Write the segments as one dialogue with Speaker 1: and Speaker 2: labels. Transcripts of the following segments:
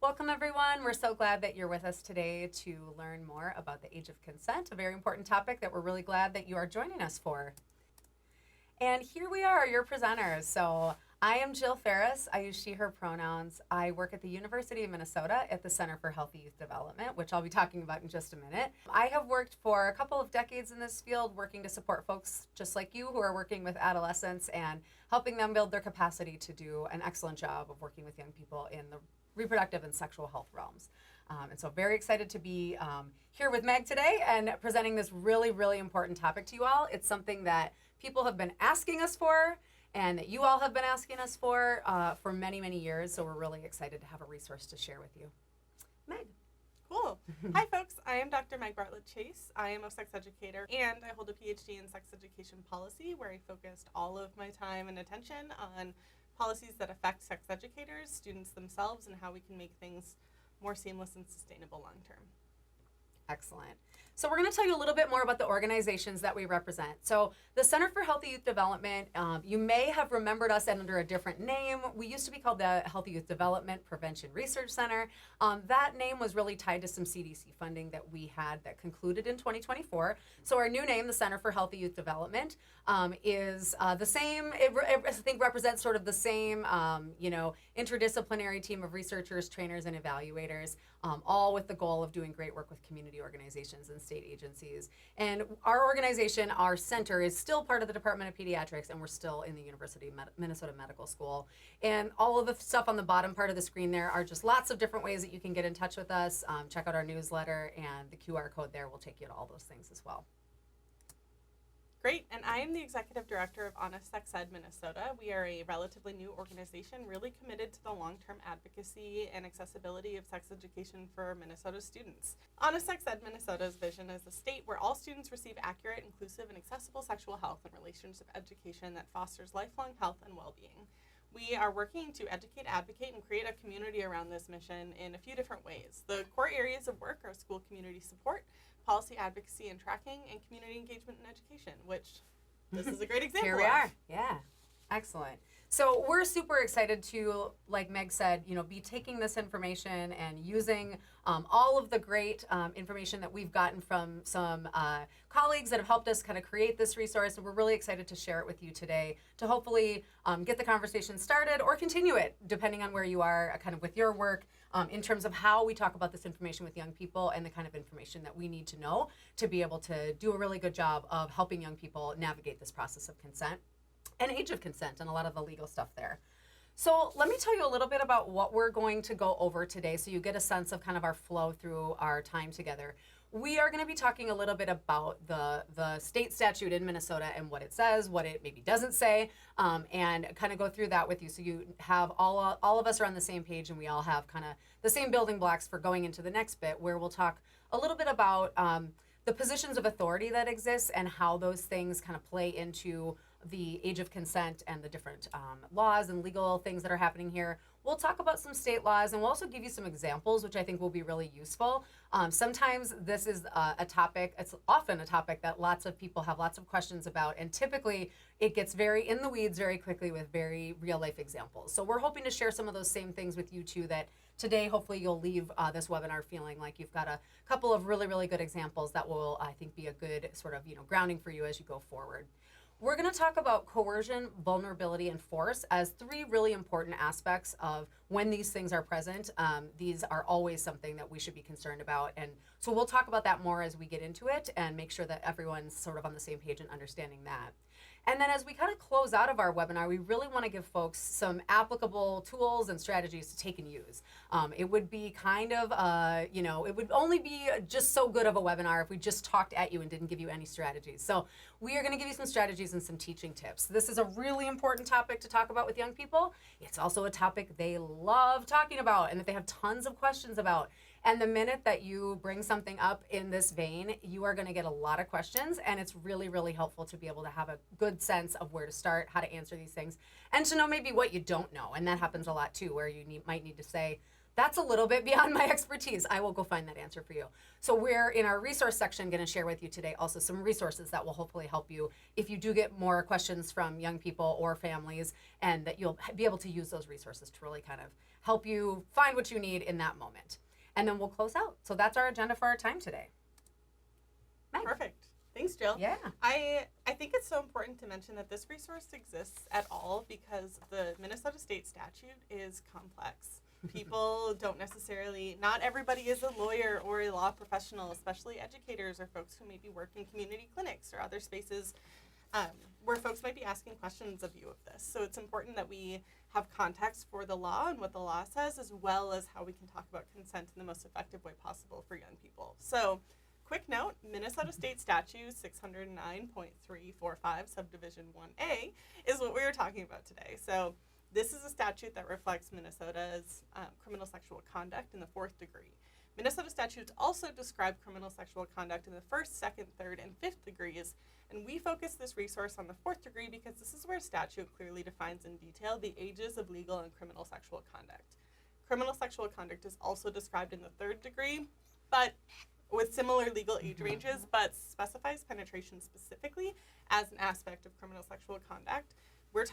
Speaker 1: Welcome, everyone. We're so glad that you're with us today to learn more about the age of consent, a very important topic that we're really glad that you are joining us for. And here we are, your presenters. So I am Jill Ferris. I use she, her pronouns. I work at the University of Minnesota at the Center for Healthy Youth Development, which I'll be talking about in just a minute. I have worked for a couple of decades in this field, working to support folks just like you who are working with adolescents and helping them build their capacity to do an excellent job of working with young people in the reproductive and sexual health realms. And so very excited to be here with Meg today and presenting this really, really important topic to you all. It's something that people have been asking us for and that you all have been asking us for many, many years. So we're really excited to have a resource to share with you. Meg.
Speaker 2: Cool. Hi, folks. I am Dr. Meg Bartlett Chase. I am a sex educator, and I hold a PhD in sex education policy, where I focused all of my time and attention on policies that affect sex educators, students themselves, and how we can make things more seamless and sustainable long term.
Speaker 1: Excellent. So we're going to tell you a little bit more about the organizations that we represent. So the Center for Healthy Youth Development, you may have remembered us under a different name. We used to be called the Healthy Youth Development Prevention Research Center. That name was really tied to some CDC funding that we had that concluded in 2024. So our new name, the Center for Healthy Youth Development, is the same. I think represents sort of the same, interdisciplinary team of researchers, trainers, and evaluators, all with the goal of doing great work with community organizations and state agencies. And our organization, our center, is still part of the Department of Pediatrics, and we're still in the University of Minnesota Medical School. And all of the stuff on the bottom part of the screen there are just lots of different ways that you can get in touch with us. Check out our newsletter, and the QR code there will take you to all those things as well.
Speaker 2: Great, and I am the Executive Director of Honest Sex Ed Minnesota. We are a relatively new organization really committed to the long-term advocacy and accessibility of sex education for Minnesota students. Honest Sex Ed Minnesota's vision is a state where all students receive accurate, inclusive, and accessible sexual health and relationship education that fosters lifelong health and well-being. We are working to educate, advocate, and create a community around this mission in a few different ways. The core areas of work are school community support, policy advocacy and tracking, and community engagement and education, which this is a great example
Speaker 1: Here we are. Yeah. Excellent. So we're super excited to, like Meg said, be taking this information and using all of the great information that we've gotten from some colleagues that have helped us kind of create this resource. And we're really excited to share it with you today to hopefully get the conversation started or continue it, depending on where you are kind of with your work, in terms of how we talk about this information with young people and the kind of information that we need to know to be able to do a really good job of helping young people navigate this process of consent and age of consent and a lot of the legal stuff there. So let me tell you a little bit about what we're going to go over today so you get a sense of kind of our flow through our time together. We are going to be talking a little bit about the state statute in Minnesota and what it says, what it maybe doesn't say, and kind of go through that with you so you have all of us are on the same page and we all have kind of the same building blocks for going into the next bit, where we'll talk a little bit about the positions of authority that exist and how those things kind of play into the age of consent and the different laws and legal things that are happening here. We'll talk about some state laws, and we'll also give you some examples, which I think will be really useful. Sometimes this is a topic, it's often a topic that lots of people have lots of questions about, and typically it gets very in the weeds very quickly with very real life examples. So we're hoping to share some of those same things with you too, that today hopefully you'll leave this webinar feeling like you've got a couple of really, really good examples that will, I think, be a good sort of grounding for you as you go forward. We're going to talk about coercion, vulnerability, and force as three really important aspects of when these things are present. These are always something that we should be concerned about. And so we'll talk about that more as we get into it and make sure that everyone's sort of on the same page and understanding that. And then as we kind of close out of our webinar, we really want to give folks some applicable tools and strategies to take and use. It would be kind of, it would only be just so good of a webinar if we just talked at you and didn't give you any strategies. So we are going to give you some strategies and some teaching tips. This is a really important topic to talk about with young people. It's also a topic they love talking about and that they have tons of questions about. And the minute that you bring something up in this vein, you are going to get a lot of questions, and it's really, really helpful to be able to have a good sense of where to start, how to answer these things, and to know maybe what you don't know. And that happens a lot too, where you might need to say, That's a little bit beyond my expertise. I will go find that answer for you. So we're in our resource section going to share with you today also some resources that will hopefully help you if you do get more questions from young people or families, and that you'll be able to use those resources to really kind of help you find what you need in that moment. And then we'll close out. So that's our agenda for our time today. Meg.
Speaker 2: Perfect. Thanks, Jill.
Speaker 1: Yeah.
Speaker 2: I think it's so important to mention that this resource exists at all because the Minnesota state statute is complex. People don't necessarily, not everybody is a lawyer or a law professional, especially educators or folks who maybe work in community clinics or other spaces where folks might be asking questions of you of this. So it's important that we have context for the law and what the law says, as well as how we can talk about consent in the most effective way possible for young people. So quick note, Minnesota State Statute 609.345 Subdivision 1A is what we were talking about today. So this is a statute that reflects Minnesota's criminal sexual conduct in the 4th degree. Minnesota statutes also describe criminal sexual conduct in the 1st, 2nd, 3rd, and 5th degrees, and we focus this resource on the 4th degree because this is where statute clearly defines in detail the ages of legal and criminal sexual conduct. Criminal sexual conduct is also described in the 3rd degree, but with similar legal age ranges, but specifies penetration specifically as an aspect of criminal sexual conduct. When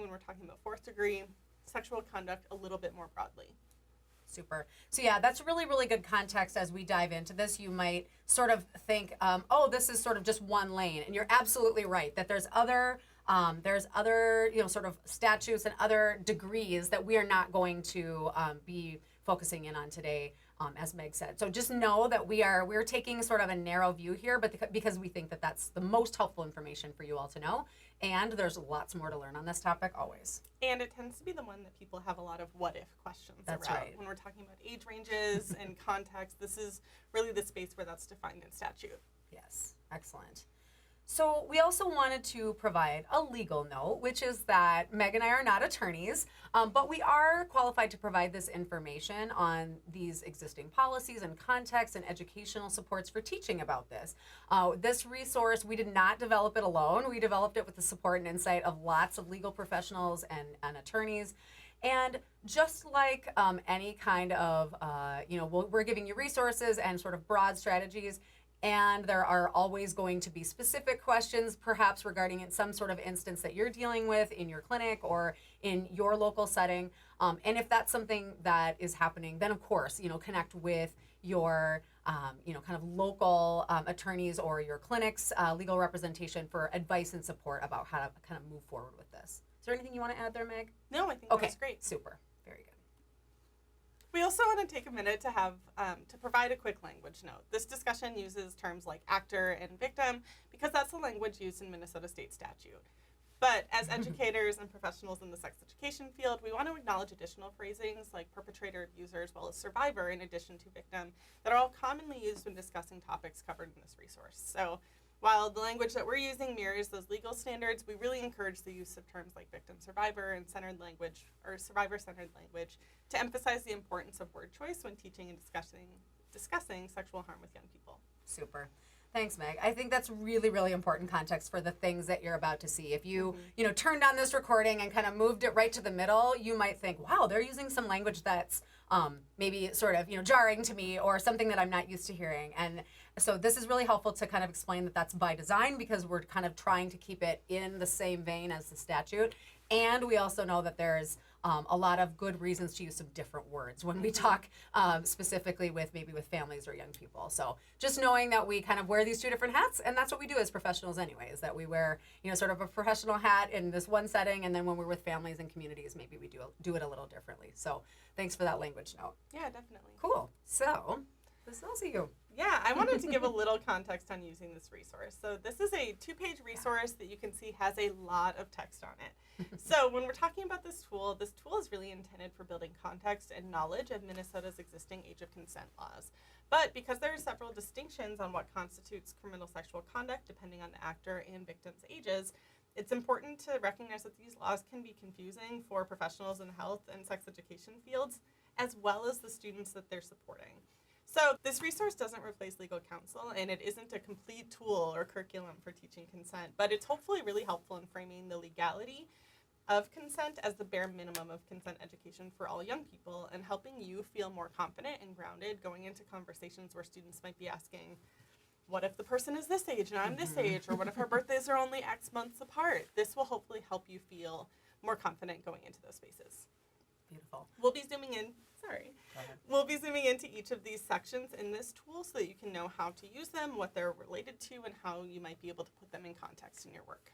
Speaker 2: we're talking about 4th degree, sexual conduct a little bit more broadly.
Speaker 1: Super. So yeah, that's really, really good context as we dive into this. You might sort of think, oh, this is sort of just one lane. And you're absolutely right that there's other, sort of statutes and other degrees that we are not going to be focusing in on today, as Meg said. So just know that we're taking sort of a narrow view here, but because we think that that's the most helpful information for you all to know. And there's lots more to learn on this topic always.
Speaker 2: And it tends to be the one that people have a lot of what if questions
Speaker 1: That's
Speaker 2: around.
Speaker 1: right.
Speaker 2: When we're talking about age ranges and context, this is really the space where that's defined in statute.
Speaker 1: Yes, excellent. So we also wanted to provide a legal note, which is that Meg and I are not attorneys, but we are qualified to provide this information on these existing policies and contexts and educational supports for teaching about this. This resource, we did not develop it alone. We developed it with the support and insight of lots of legal professionals and attorneys. And just like any kind of, we're giving you resources and sort of broad strategies, and there are always going to be specific questions, perhaps regarding in some sort of instance that you're dealing with in your clinic or in your local setting. And if that's something that is happening, then of course, connect with your, kind of local attorneys or your clinic's legal representation for advice and support about how to kind of move forward with this. Is there anything you want to add there, Meg?
Speaker 2: No, I think
Speaker 1: Okay,
Speaker 2: that's great.
Speaker 1: super. Very good.
Speaker 2: We also want to take a minute to have to provide a quick language note. This discussion uses terms like actor and victim because that's the language used in Minnesota state statute. But as educators and professionals in the sex education field, we want to acknowledge additional phrasings like perpetrator, abuser, as well as survivor, in addition to victim, that are all commonly used when discussing topics covered in this resource. So while the language that we're using mirrors those legal standards, we really encourage the use of terms like victim, survivor, and centered language, or survivor-centered language, to emphasize the importance of word choice when teaching and discussing sexual harm with young people.
Speaker 1: Super. Thanks, Meg. I think that's really, really important context for the things that you're about to see. If you, turned on this recording and kind of moved it right to the middle, you might think, wow, they're using some language that's maybe sort of, jarring to me or something that I'm not used to hearing. And so this is really helpful to kind of explain that that's by design because we're kind of trying to keep it in the same vein as the statute. And we also know that there's a lot of good reasons to use some different words when we talk specifically with families or young people. So just knowing that we kind of wear these two different hats, and that's what we do as professionals anyway, is that we wear, sort of a professional hat in this one setting, and then when we're with families and communities, maybe we do it a little differently. So thanks for that language note.
Speaker 2: Yeah, definitely.
Speaker 1: Cool. So, this is also you.
Speaker 2: Yeah, I wanted to give a little context on using this resource. So this is a 2-page resource that you can see has a lot of text on it. So when we're talking about this tool is really intended for building context and knowledge of Minnesota's existing age of consent laws. But because there are several distinctions on what constitutes criminal sexual conduct depending on the actor and victim's ages, it's important to recognize that these laws can be confusing for professionals in the health and sex education fields, as well as the students that they're supporting. So this resource doesn't replace legal counsel, and it isn't a complete tool or curriculum for teaching consent, but it's hopefully really helpful in framing the legality of consent as the bare minimum of consent education for all young people, and helping you feel more confident and grounded going into conversations where students might be asking, what if the person is this age and I'm this age, or what if our birthdays are only X months apart? This will hopefully help you feel more confident going into those spaces.
Speaker 1: Beautiful.
Speaker 2: We'll be zooming in, we'll be zooming into each of these sections in this tool so that you can know how to use them, what they're related to, and how you might be able to put them in context in your work.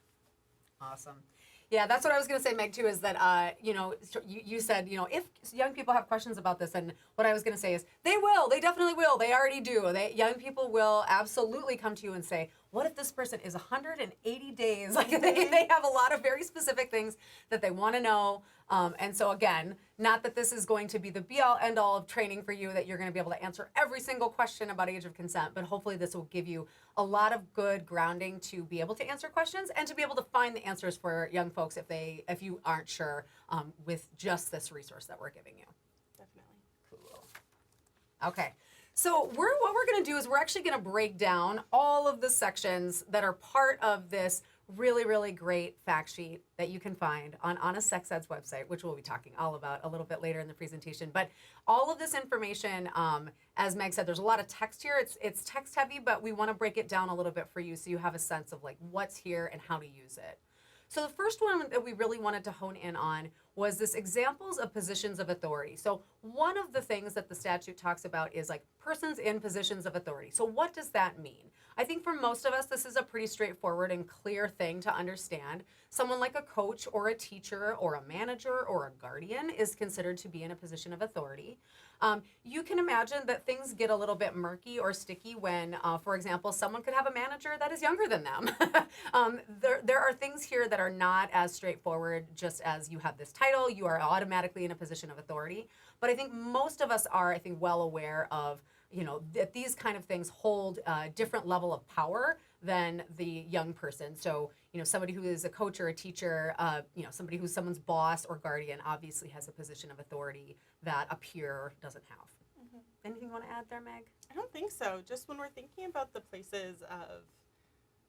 Speaker 1: Awesome. Yeah, that's what I was going to say, Meg, too, is that, you said, if young people have questions about this, and what I was going to say is they definitely will. They already do. Young people will absolutely come to you and say, what if this person is 180 days? Like they have a lot of very specific things that they want to know. And so again, not that this is going to be the be all end all of training for you, that you're going to be able to answer every single question about age of consent, but hopefully this will give you a lot of good grounding to be able to answer questions and to be able to find the answers for young folks if you aren't sure with just this resource that we're giving you.
Speaker 2: Definitely.
Speaker 1: Cool. Okay. So what we're going to do is we're actually going to break down all of the sections that are part of this really, really great fact sheet that you can find on Honest Sex Ed's website, which we'll be talking all about a little bit later in the presentation. But all of this information, as Meg said, there's a lot of text here. It's text heavy, but we want to break it down a little bit for you so you have a sense of like what's here and how to use it. So the first one that we really wanted to hone in on was this examples of positions of authority. So one of the things that the statute talks about is like persons in positions of authority. So what does that mean? I think for most of us, this is a pretty straightforward and clear thing to understand. Someone like a coach or a teacher or a manager or a guardian is considered to be in a position of authority. You can imagine that things get a little bit murky or sticky when, for example, someone could have a manager that is younger than them. There are things here that are not as straightforward. Just as you have this title, you are automatically in a position of authority. But I think most of us are, well aware of, that these kind of things hold a different level of power than the young person. So, somebody who is a coach or a teacher, somebody who's someone's boss or guardian obviously has a position of authority that a peer doesn't have. Mm-hmm. Anything you want to add there, Meg?
Speaker 2: I don't think so. Just when we're thinking about the places of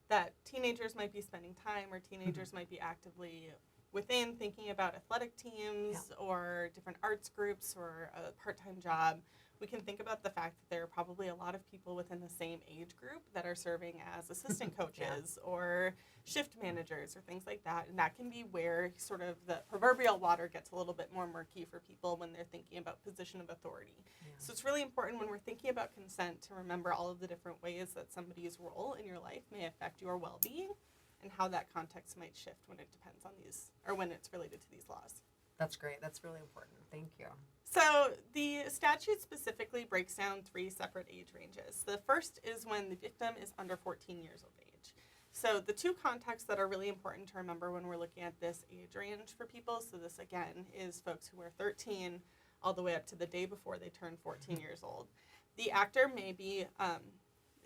Speaker 2: that teenagers might be spending time or teenagers might be actively within, thinking about athletic teams or different arts groups or a part-time job, we can think about the fact that there are probably a lot of people within the same age group that are serving as assistant coaches or shift managers or things like that. And that can be where sort of the proverbial water gets a little bit more murky for people when they're thinking about position of authority. Yeah. So it's really important when we're thinking about consent to remember all of the different ways that somebody's role in your life may affect your well-being and how that context might shift when it depends on these, or when it's related to these laws.
Speaker 1: That's great. That's really important. Thank you.
Speaker 2: So the statute specifically breaks down 3 separate age ranges. The first is when the victim is under 14 years of age. So the 2 contexts that are really important to remember when we're looking at this age range for people, so this again is folks who are 13 all the way up to the day before they turn 14 years old. The actor may be,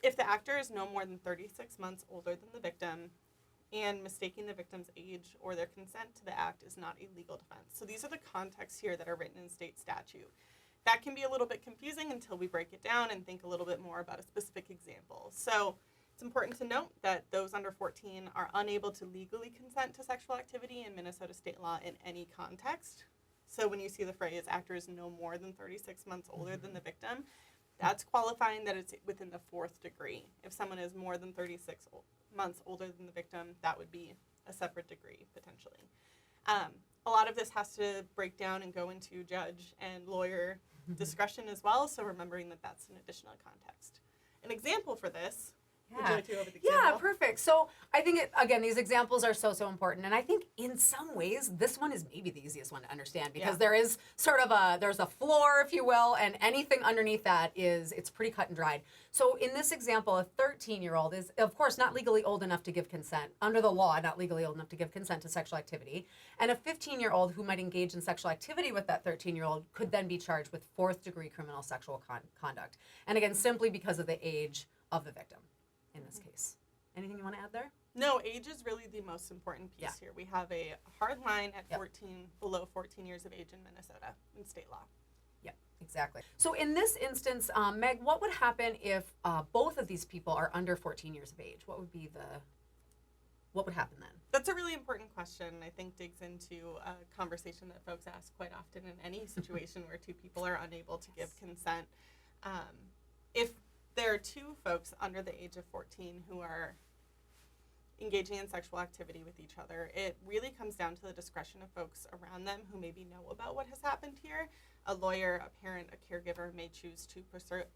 Speaker 2: if the actor is no more than 36 months older than the victim, and mistaking the victim's age or their consent to the act is not a legal defense. So these are the contexts here that are written in state statute. That can be a little bit confusing until we break it down and think a little bit more about a specific example. So it's important to note that those under 14 are unable to legally consent to sexual activity in Minnesota state law in any context. So when you see the phrase actor is no more than 36 months older than the victim, that's qualifying that it's within the 4th degree. If someone is more than 36 months older than the victim, that would be a separate degree potentially. A lot of this has to break down and go into judge and lawyer discretion as well, so remembering that that's an additional context. An example for this, would you like to go over the example?
Speaker 1: Yeah, perfect. So I think, again, these examples are so important. And I think in some ways, this one is maybe the easiest one to understand because there is sort of there's a floor, if you will, and anything underneath that it's pretty cut and dried. So in this example, a 13-year-old is, of course, not legally old enough to give consent, under the law, not legally old enough to give consent to sexual activity. And a 15-year-old who might engage in sexual activity with that 13-year-old could then be charged with 4th-degree criminal sexual conduct. And again, simply because of the age of the victim. In this case. Anything you want to add there?
Speaker 2: No, age is really the most important piece here. We have a hard line at 14, below 14 years of age in Minnesota in state law.
Speaker 1: Yep, exactly. So in this instance, Meg, what would happen if both of these people are under 14 years of age? What would be the... what would happen then?
Speaker 2: That's a really important question. I think digs into a conversation that folks ask quite often in any situation where two people are unable to give consent. If there are two folks under the age of 14 who are engaging in sexual activity with each other, it really comes down to the discretion of folks around them who maybe know about what has happened here. A lawyer, a parent, a caregiver may choose to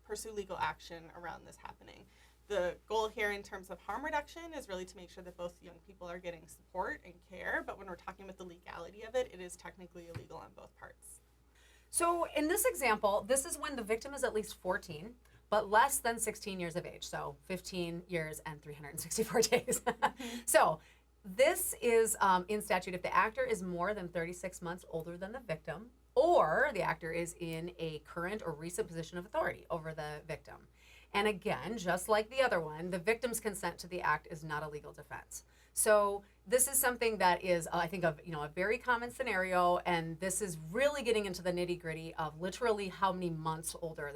Speaker 2: pursue legal action around this happening. The goal here in terms of harm reduction is really to make sure that both young people are getting support and care, but when we're talking about the legality of it, it is technically illegal on both parts.
Speaker 1: So in this example, this is when the victim is at least 14, but less than 16 years of age. So 15 years and 364 days. So this is in statute if the actor is more than 36 months older than the victim, or the actor is in a current or recent position of authority over the victim. And again, just like the other one, the victim's consent to the act is not a legal defense. So this is something that is, I think, a very common scenario, and this is really getting into the nitty gritty of literally how many months older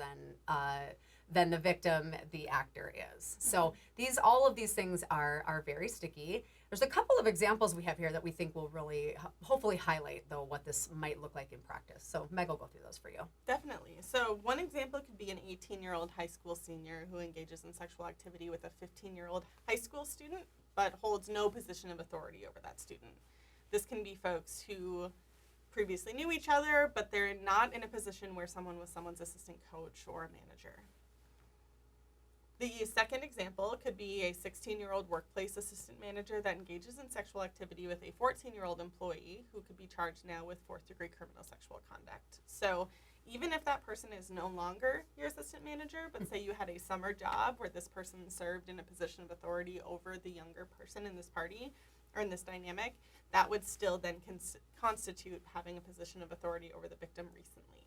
Speaker 1: than the victim the actor is. So all of these things are very sticky. There's a couple of examples we have here that we think will really hopefully highlight, though, what this might look like in practice. So Meg will go through those for you.
Speaker 2: Definitely. So one example could be an 18-year-old high school senior who engages in sexual activity with a 15-year-old high school student, but holds no position of authority over that student. This can be folks who previously knew each other, but they're not in a position where someone was someone's assistant coach or a manager. The second example could be a 16-year-old workplace assistant manager that engages in sexual activity with a 14-year-old employee who could be charged now with fourth-degree criminal sexual conduct. So even if that person is no longer your assistant manager, but say you had a summer job where this person served in a position of authority over the younger person in this party or in this dynamic, that would still then constitute having a position of authority over the victim recently.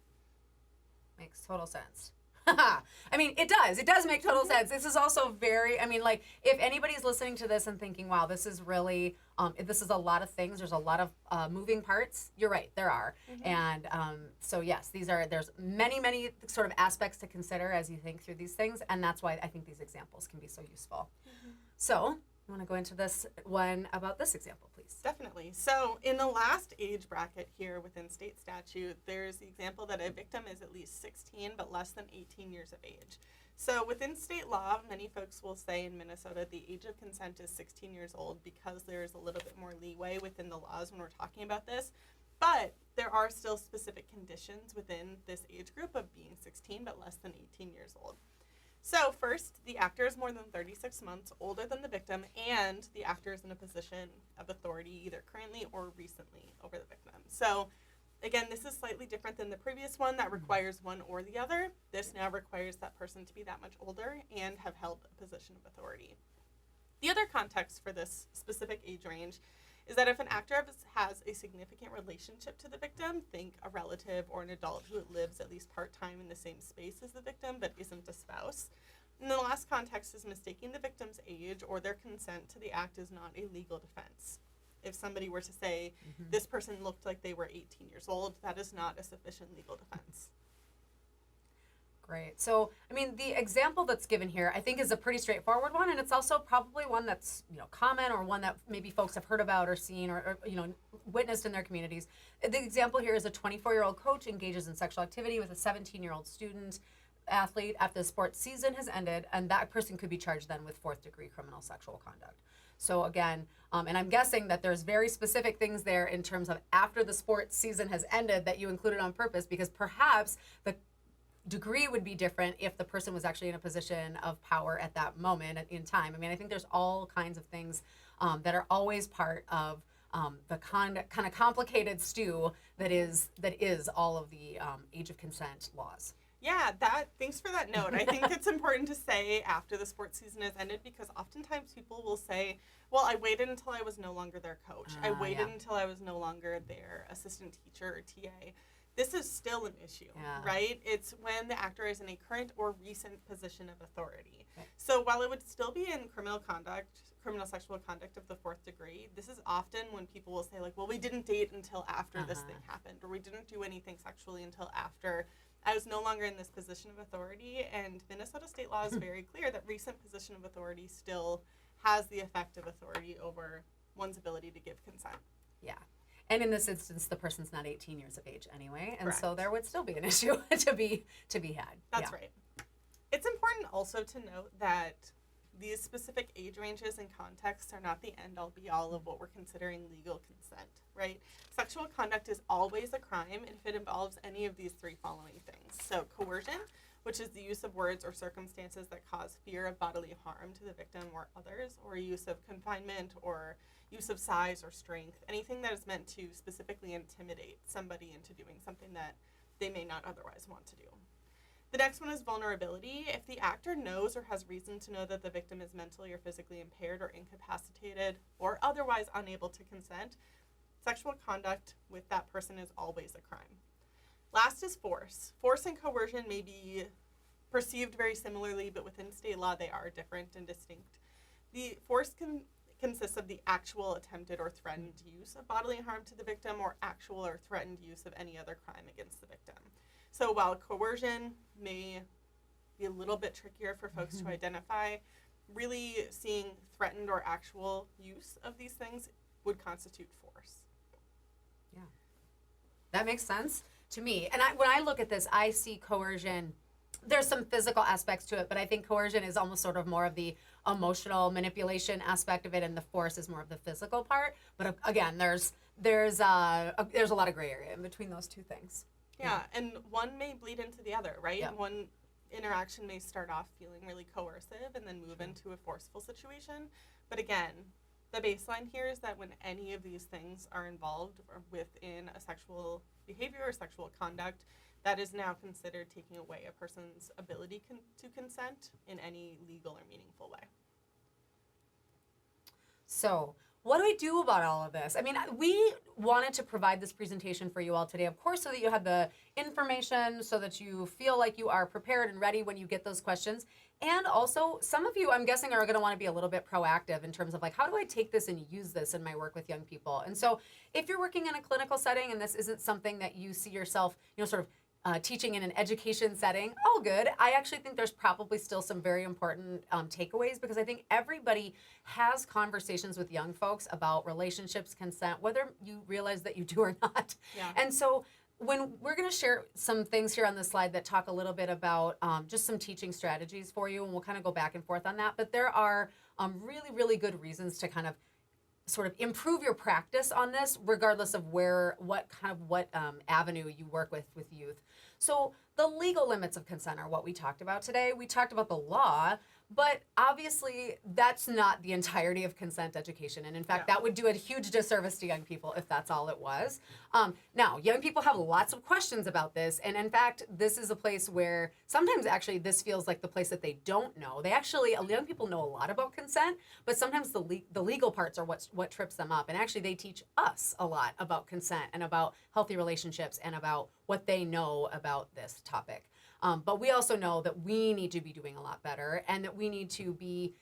Speaker 1: Makes total sense. I mean, it does make total sense. This is also very, if anybody's listening to this and thinking, wow, this is really, this is a lot of things, there's a lot of moving parts, you're right, there are. And so yes, there's many sort of aspects to consider as you think through these things, and that's why I think these examples can be so useful. So, you want to go into this one about this example, please?
Speaker 2: Definitely. So in the last age bracket here within state statute, there's the example that a victim is at least 16 but less than 18 years of age. So within state law, many folks will say in Minnesota the age of consent is 16 years old because there's a little bit more leeway within the laws when we're talking about this. But there are still specific conditions within this age group of being 16 but less than 18 years old. So first, the actor is more than 36 months older than the victim, and the actor is in a position of authority either currently or recently over the victim. So again, this is slightly different than the previous one that requires one or the other. This now requires that person to be that much older and have held a position of authority. The other context for this specific age range is that if an actor has a significant relationship to the victim, think a relative or an adult who lives at least part-time in the same space as the victim but isn't a spouse. And the last context is mistaking the victim's age or their consent to the act is not a legal defense. If somebody were to say, this person looked like they were 18 years old, that is not a sufficient legal defense.
Speaker 1: Great. So, the example that's given here, I think, is a pretty straightforward one, and it's also probably one that's, common or one that maybe folks have heard about or seen or witnessed in their communities. The example here is a 24-year-old coach engages in sexual activity with a 17-year-old student athlete after the sports season has ended, and that person could be charged then with fourth-degree criminal sexual conduct. So again, and I'm guessing that there's very specific things there in terms of after the sports season has ended that you included on purpose, because perhaps the degree would be different if the person was actually in a position of power at that moment in time. I think there's all kinds of things that are always part of the kind of complicated stew that is all of the age of consent laws.
Speaker 2: Yeah, thanks for that note. I think it's important to say after the sports season has ended, because oftentimes people will say, well, I waited until I was no longer their coach. I waited until I was no longer their assistant teacher or TA. This is still an issue, right? It's when the actor is in a current or recent position of authority. Okay. So while it would still be in criminal sexual conduct of the fourth degree, this is often when people will say, like, well, we didn't date until after this thing happened, or we didn't do anything sexually until after I was no longer in this position of authority. And Minnesota state law is very clear that recent position of authority still has the effect of authority over one's ability to give consent.
Speaker 1: Yeah. And in this instance, the person's not 18 years of age anyway, and so
Speaker 2: Correct.
Speaker 1: there would still be an issue to be had.
Speaker 2: That's
Speaker 1: Yeah.
Speaker 2: right. It's important also to note that these specific age ranges and contexts are not the end-all be-all of what we're considering legal consent, right? Sexual conduct is always a crime if it involves any of these three following things. So coercion, which is the use of words or circumstances that cause fear of bodily harm to the victim or others, or use of confinement or use of size or strength, anything that is meant to specifically intimidate somebody into doing something that they may not otherwise want to do. The next one is vulnerability. If the actor knows or has reason to know that the victim is mentally or physically impaired or incapacitated or otherwise unable to consent, sexual conduct with that person is always a crime. Last is force. Force and coercion may be perceived very similarly, but within state law they are different and distinct. The force consists of the actual attempted or threatened use of bodily harm to the victim or actual or threatened use of any other crime against the victim. So while coercion may be a little bit trickier for folks to identify, really seeing threatened or actual use of these things would constitute force.
Speaker 1: Yeah. That makes sense to me. And when I look at this, I see coercion. There's some physical aspects to it, but I think coercion is almost sort of more of the emotional manipulation aspect of it, and the force is more of the physical part. But again, there's a lot of gray area in between those two things.
Speaker 2: Yeah, and one may bleed into the other, right?
Speaker 1: Yeah.
Speaker 2: One interaction may start off feeling really coercive and then move into a forceful situation. But again, the baseline here is that when any of these things are involved or within a sexual behavior or sexual conduct, that is now considered taking away a person's ability to consent in any legal or meaningful way.
Speaker 1: So, what do we do about all of this? I mean, we wanted to provide this presentation for you all today, of course, so that you have the information, so that you feel like you are prepared and ready when you get those questions. And also, some of you, I'm guessing, are going to want to be a little bit proactive in terms of like, how do I take this and use this in my work with young people? And so, if you're working in a clinical setting and this isn't something that you see yourself, sort of teaching in an education setting, all good. I actually think there's probably still some very important takeaways, because I think everybody has conversations with young folks about relationships, consent, whether you realize that you do or not.
Speaker 2: Yeah.
Speaker 1: And so when we're going to share some things here on the slide that talk a little bit about just some teaching strategies for you, and we'll kind of go back and forth on that. But there are really, really good reasons to kind of sort of improve your practice on this, regardless of what avenue you work with youth. So the legal limits of consent are what we talked about today. We talked about the law, but obviously that's not the entirety of consent education. And in fact, that would do a huge disservice to young people if that's all it was. Now, young people have lots of questions about this. And in fact, this is a place where sometimes actually this feels like the place that they don't know. Young people know a lot about consent, but sometimes the legal parts are what trips them up. And actually they teach us a lot about consent and about healthy relationships and about what they know about this topic. But we also know that we need to be doing a lot better, and that we need to be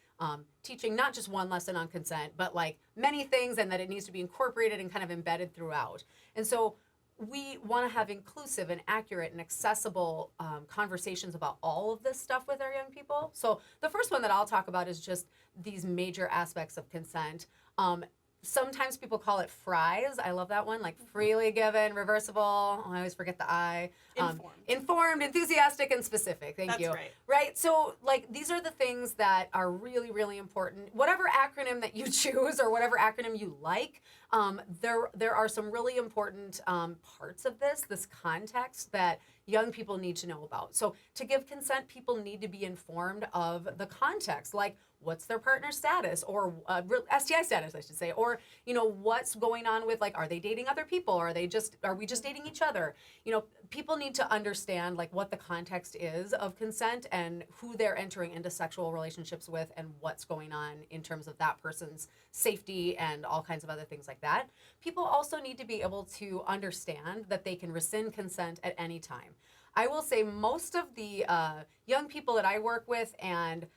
Speaker 1: teaching not just one lesson on consent, but like many things, and that it needs to be incorporated and kind of embedded throughout. And so we want to have inclusive and accurate and accessible conversations about all of this stuff with our young people. So the first one that I'll talk about is just these major aspects of consent. Sometimes people call it FRIES. I love that one, like freely given, reversible. Oh, I always forget the I. Informed, enthusiastic, and specific. Thank you.
Speaker 2: That's right.
Speaker 1: Right. So, like, these are the things that are really, really important. Whatever acronym that you choose or whatever acronym you like, there are some really important parts of this context that young people need to know about. So, to give consent, people need to be informed of the context, like what's their partner status, or STI status, I should say, or what's going on with, like, are they dating other people, or are we just dating each other? People need to understand like what the context is of consent and who they're entering into sexual relationships with, and what's going on in terms of that person's safety and all kinds of other things like that. People also need to be able to understand that they can rescind consent at any time. I will say most of the young people that I work with, and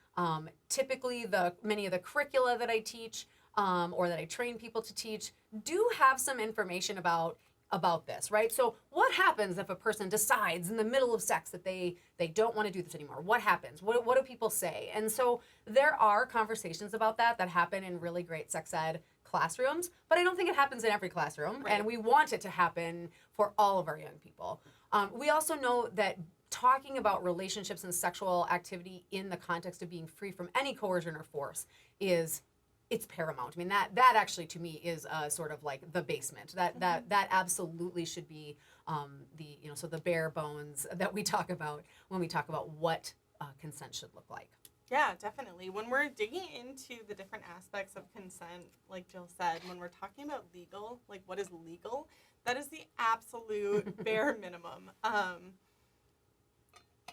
Speaker 1: typically many of the curricula that I teach or that I train people to teach, do have some information about about this, right? So what happens if a person decides in the middle of sex that they don't want to do this anymore? What happens? What do people say? And so there are conversations about that happen in really great sex ed classrooms, but I don't think it happens in every classroom,
Speaker 2: Right.
Speaker 1: and we want it to happen for all of our young people. We also know that talking about relationships and sexual activity in the context of being free from any coercion or force it's paramount. I mean, that actually to me is sort of like the basement. That absolutely should be so the bare bones that we talk about when we talk about what consent should look like.
Speaker 2: Yeah, definitely. When we're digging into the different aspects of consent, like Jill said, when we're talking about legal, like what is legal, that is the absolute bare minimum.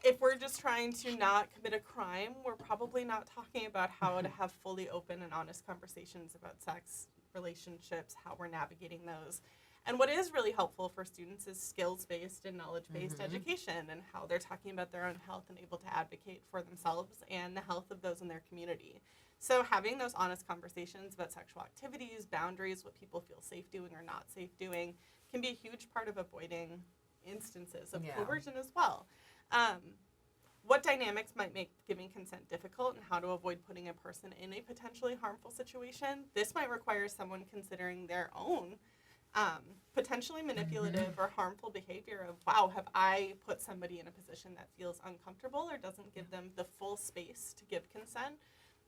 Speaker 2: If we're just trying to not commit a crime, we're probably not talking about how to have fully open and honest conversations about sex, relationships, how we're navigating those. And what is really helpful for students is skills-based and knowledge-based education, and how they're talking about their own health and able to advocate for themselves and the health of those in their community. So having those honest conversations about sexual activities, boundaries, what people feel safe doing or not safe doing, can be a huge part of avoiding instances of coercion as well. What dynamics might make giving consent difficult, and how to avoid putting a person in a potentially harmful situation? This might require someone considering their own potentially manipulative or harmful behavior of, wow, have I put somebody in a position that feels uncomfortable or doesn't give them the full space to give consent?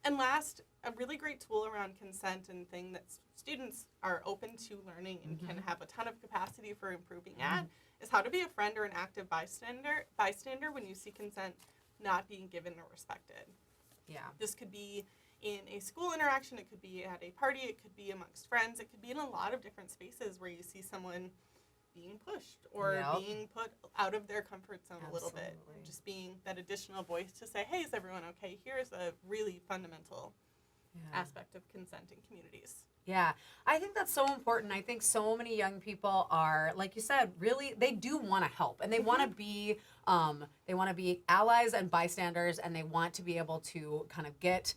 Speaker 2: And last, a really great tool around consent and thing that students are open to learning and can have a ton of capacity for improving at is how to be a friend or an active bystander when you see consent not being given or respected.
Speaker 1: Yeah.
Speaker 2: This could be in a school interaction, it could be at a party, it could be amongst friends, it could be in a lot of different spaces where you see someone being pushed or being put out of their comfort zone a little bit. Just being that additional voice to say, hey, is everyone okay? Here's a really fundamental aspect of consent in communities.
Speaker 1: Yeah, I think that's so important. I think so many young people are, like you said, really, they do want to help, and they want to be allies and bystanders, and they want to be able to kind of get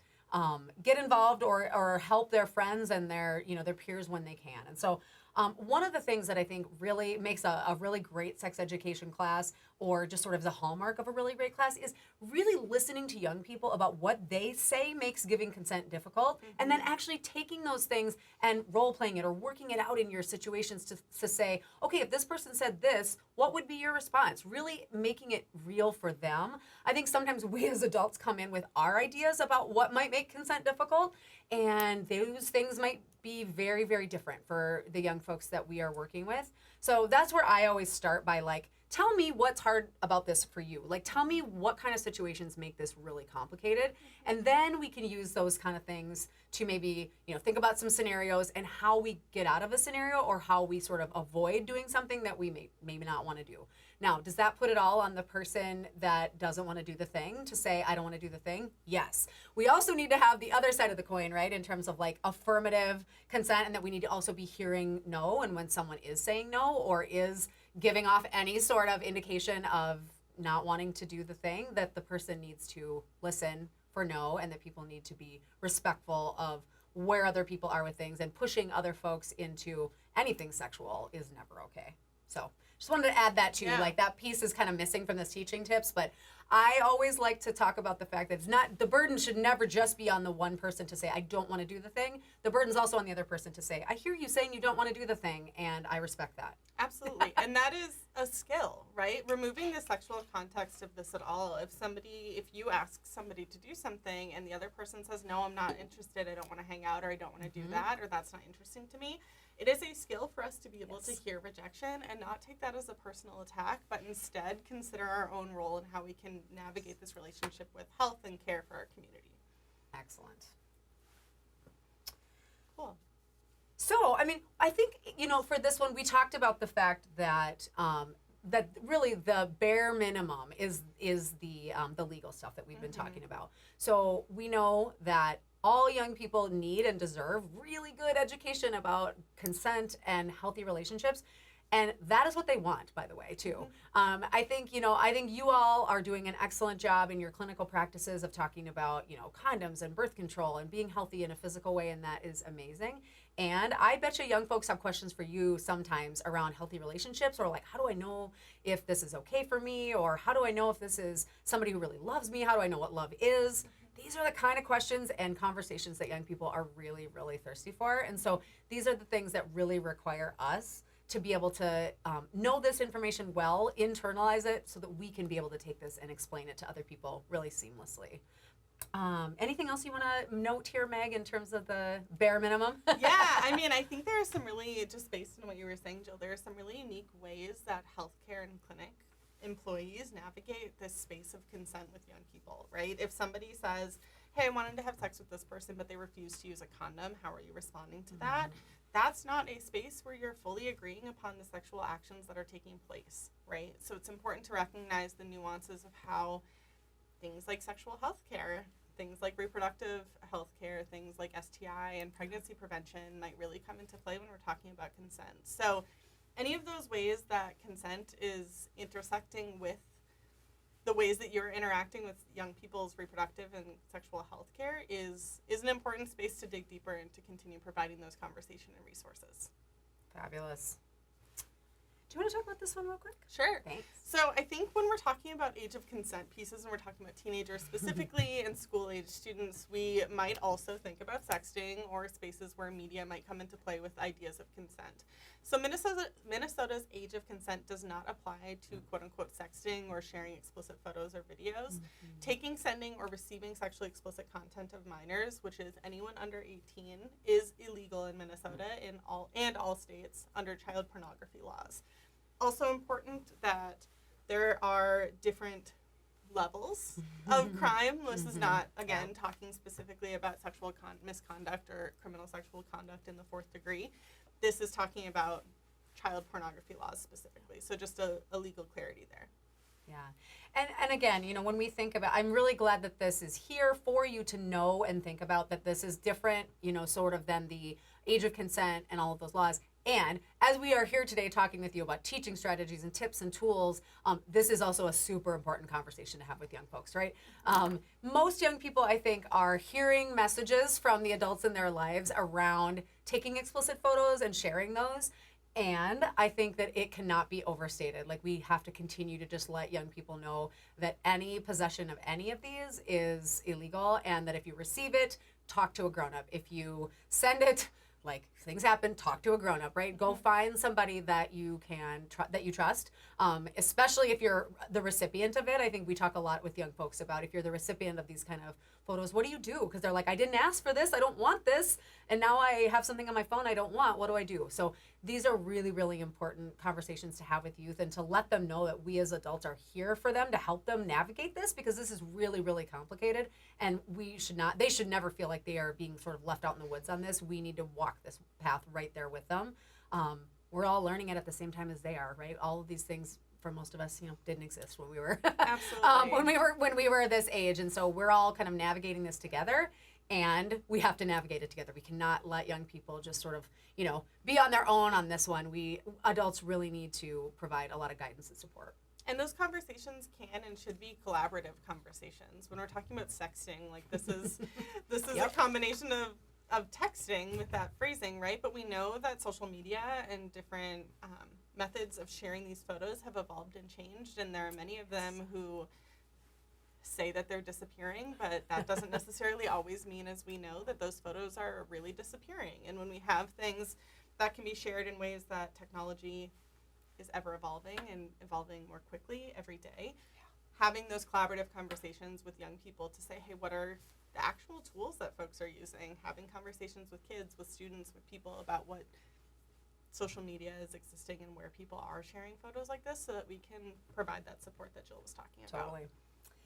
Speaker 1: involved or help their friends and their peers when they can. And so one of the things that I think really makes a really great sex education class, or just sort of the hallmark of a really great class, is really listening to young people about what they say makes giving consent difficult, and then actually taking those things and role-playing it or working it out in your situations to say, okay, if this person said this, what would be your response? Really making it real for them. I think sometimes we as adults come in with our ideas about what might make consent difficult, and those things might be very, very different for the young folks that we are working with. So that's where I always start by like, tell me what's hard about this for you. Like, tell me what kind of situations make this really complicated. And then we can use those kind of things to maybe, think about some scenarios and how we get out of a scenario, or how we sort of avoid doing something that we maybe not want to do. Now, does that put it all on the person that doesn't want to do the thing to say, I don't want to do the thing? Yes. We also need to have the other side of the coin, right? In terms of like affirmative consent, and that we need to also be hearing no. And when someone is saying no, or is giving off any sort of indication of not wanting to do the thing, that the person needs to listen for no, and that people need to be respectful of where other people are with things, and pushing other folks into anything sexual is never okay. So just wanted to add that too.
Speaker 2: Yeah.
Speaker 1: Like, that piece is kind of missing from this teaching tips, but I always like to talk about the fact that it's not, the burden should never just be on the one person to say, I don't want to do the thing. The burden's also on the other person to say, I hear you saying you don't want to do the thing, and I respect that.
Speaker 2: Absolutely. And that is a skill, right? Removing the sexual context of this at all. If you ask somebody to do something and the other person says, no, I'm not interested, I don't want to hang out, or I don't want to do that, or that's not interesting to me, it is a skill for us to be able to hear rejection and not take that as a personal attack, but instead consider our own role in how we can navigate this relationship with health and care for our community.
Speaker 1: Excellent.
Speaker 2: Cool.
Speaker 1: So, I mean, I think, for this one, we talked about the fact that that really the bare minimum is the legal stuff that we've been talking about. So we know that all young people need and deserve really good education about consent and healthy relationships. And that is what they want, by the way, too. I think you all are doing an excellent job in your clinical practices of talking about, condoms and birth control and being healthy in a physical way, and that is amazing. And I bet you young folks have questions for you sometimes around healthy relationships, or like, how do I know if this is okay for me? Or how do I know if this is somebody who really loves me? How do I know what love is? These are the kind of questions and conversations that young people are really, really thirsty for. And so these are the things that really require us to be able to know this information well, internalize it, so that we can be able to take this and explain it to other people really seamlessly. Anything else you want to note here, Meg, in terms of the bare minimum?
Speaker 2: Yeah, I mean, I think there are some really, just based on what you were saying, Jill, there are some really unique ways that healthcare and clinic employees navigate this space of consent with young people, right? If somebody says, hey, I wanted to have sex with this person, but they refuse to use a condom, how are you responding to that? That's not a space where you're fully agreeing upon the sexual actions that are taking place, right? So it's important to recognize the nuances of how things like sexual health care, things like reproductive health care, things like STI and pregnancy prevention might really come into play when we're talking about consent. So any of those ways that consent is intersecting with the ways that you're interacting with young people's reproductive and sexual health care is an important space to dig deeper and to continue providing those conversation and resources.
Speaker 1: Fabulous. Do you want to talk about this one real quick?
Speaker 2: Sure.
Speaker 1: Thanks.
Speaker 2: So I think when we're talking about age of consent pieces, and we're talking about teenagers specifically and school-age students, we might also think about sexting or spaces where media might come into play with ideas of consent. So Minnesota's age of consent does not apply to quote-unquote sexting or sharing explicit photos or videos. Taking, sending, or receiving sexually explicit content of minors, which is anyone under 18, is illegal in Minnesota in all states under child pornography laws. Also important that there are different levels of crime. This is not, again, talking specifically about sexual misconduct or criminal sexual conduct in the 4th degree. This is talking about child pornography laws specifically. So just a legal clarity there.
Speaker 1: Yeah. And again, when we think about, I'm really glad that this is here for you to know and think about that this is different, sort of than the age of consent and all of those laws. And as we are here today talking with you about teaching strategies and tips and tools, this is also a super important conversation to have with young folks, right? Most young people, I think, are hearing messages from the adults in their lives around taking explicit photos and sharing those. And I think that it cannot be overstated. Like, we have to continue to just let young people know that any possession of any of these is illegal, and that if you receive it, talk to a grown-up. If you send it, like, things happen, talk to a grown-up, right? Go find somebody that you can that you trust, especially if you're the recipient of it. I think we talk a lot with young folks about if you're the recipient of these kind of photos, what do you do? Because they're like, I didn't ask for this, I don't want this, and now I have something on my phone I don't want. What do I do? So these are really, really important conversations to have with youth, and to let them know that we as adults are here for them to help them navigate this, because this is really, really complicated, and they should never feel like they are being sort of left out in the woods on this. We need to walk this path right there with them. We're all learning it at the same time as they are, right? All of these things for most of us, didn't exist when we were
Speaker 2: Absolutely.
Speaker 1: when we were this age, and so we're all kind of navigating this together, and we have to navigate it together. We cannot let young people just sort of, be on their own on this one. We adults really need to provide a lot of guidance and support.
Speaker 2: And those conversations can and should be collaborative conversations. When we're talking about sexting, like this is a combination of texting with that phrasing, right? But we know that social media and different methods of sharing these photos have evolved and changed, and there are many of them who say that they're disappearing, but that doesn't necessarily always mean, as we know, that those photos are really disappearing. And when we have things that can be shared in ways that technology is ever evolving and evolving more quickly every day, having those collaborative conversations with young people to say, hey, what are the actual tools that folks are using, having conversations with kids, with students, with people about what social media is existing and where people are sharing photos like this, so that we can provide that support that Jill was talking about.
Speaker 1: Totally.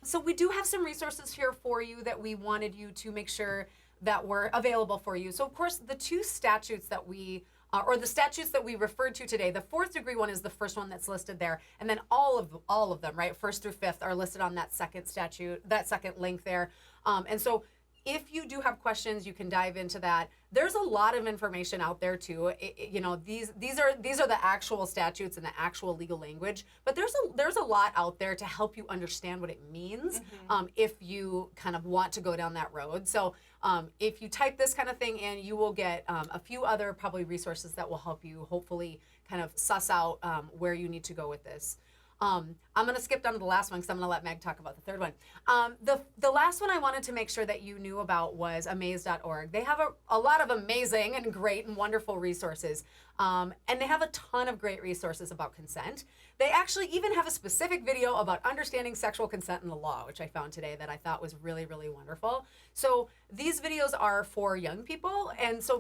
Speaker 1: So we do have some resources here for you that we wanted you to make sure that were available for you. So of course, the two statutes that we or the statutes that we referred to today, the 4th degree one is the first one that's listed there, and then all of them, right, 1st through 5th, are listed on that second statute, that second link there. And so if you do have questions, you can dive into that. There's a lot of information out there too. These are the actual statutes and the actual legal language, but there's a lot out there to help you understand what it means if you kind of want to go down that road. So if you type this kind of thing in, you will get a few other probably resources that will help you hopefully kind of suss out where you need to go with this. I'm going to skip down to the last one because I'm going to let Meg talk about the third one. The last one I wanted to make sure that you knew about was amaze.org. They have a lot of amazing and great and wonderful resources. And they have a ton of great resources about consent. They actually even have a specific video about understanding sexual consent in the law, which I found today that I thought was really, really wonderful. So these videos are for young people,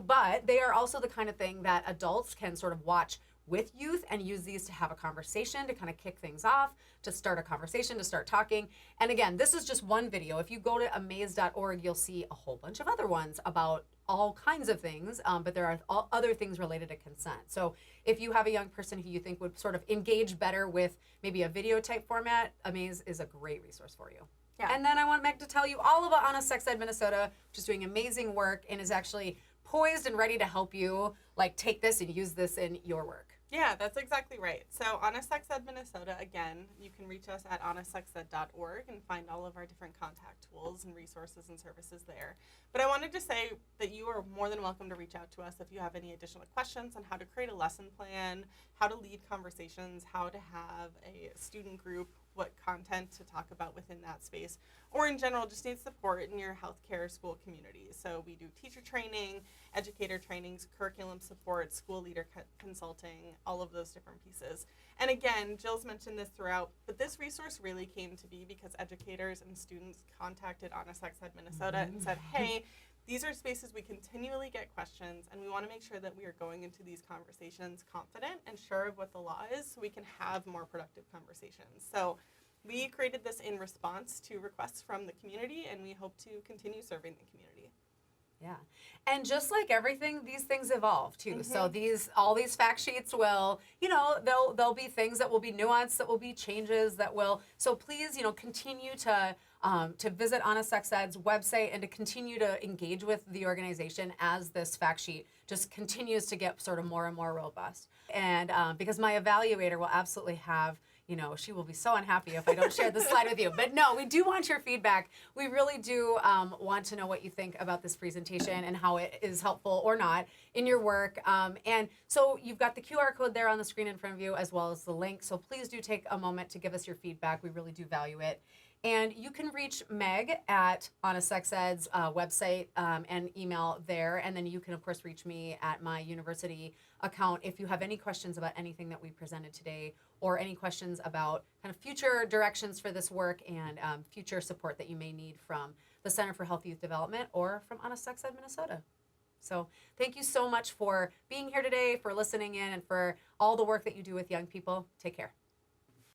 Speaker 1: but they are also the kind of thing that adults can sort of watch with youth and use these to have a conversation, to kind of kick things off, to start a conversation, to start talking. And again, this is just one video. If you go to amaze.org, you'll see a whole bunch of other ones about all kinds of things, but there are other things related to consent. So if you have a young person who you think would sort of engage better with maybe a video type format, Amaze is a great resource for you. Yeah. And then I want Meg to tell you all about Honest Sex Ed Minnesota, which is doing amazing work and is actually poised and ready to help you like take this and use this in your work.
Speaker 2: Yeah, that's exactly right. So Honest Sex Ed Minnesota, again, you can reach us at honestsexed.org and find all of our different contact tools and resources and services there. But I wanted to say that you are more than welcome to reach out to us if you have any additional questions on how to create a lesson plan, how to lead conversations, how to have a student group, what content to talk about within that space, or in general, just need support in your healthcare school community. So we do teacher training, educator trainings, curriculum support, school leader consulting, all of those different pieces. And again, Jill's mentioned this throughout, but this resource really came to be because educators and students contacted Honest Sex Ed Minnesota and said, hey, these are spaces we continually get questions, and we want to make sure that we are going into these conversations confident and sure of what the law is so we can have more productive conversations. So we created this in response to requests from the community, and we hope to continue serving the community.
Speaker 1: Yeah. And just like everything, these things evolve too. So all these fact sheets will, there'll be things that will be nuanced, that will be changes that will, so please, continue to visit Honest Sex Ed's website and to continue to engage with the organization as this fact sheet just continues to get sort of more and more robust. And because my evaluator will absolutely have, she will be so unhappy if I don't share this slide with you. But no, we do want your feedback. We really do want to know what you think about this presentation and how it is helpful or not in your work. And so you've got the QR code there on the screen in front of you as well as the link. So please do take a moment to give us your feedback. We really do value it. And you can reach Meg at Honest Sex Ed's website and email there. And then you can, of course, reach me at my university account if you have any questions about anything that we presented today or any questions about kind of future directions for this work and future support that you may need from the Center for Healthy Youth Development or from Honest Sex Ed Minnesota. So thank you so much for being here today, for listening in, and for all the work that you do with young people. Take care.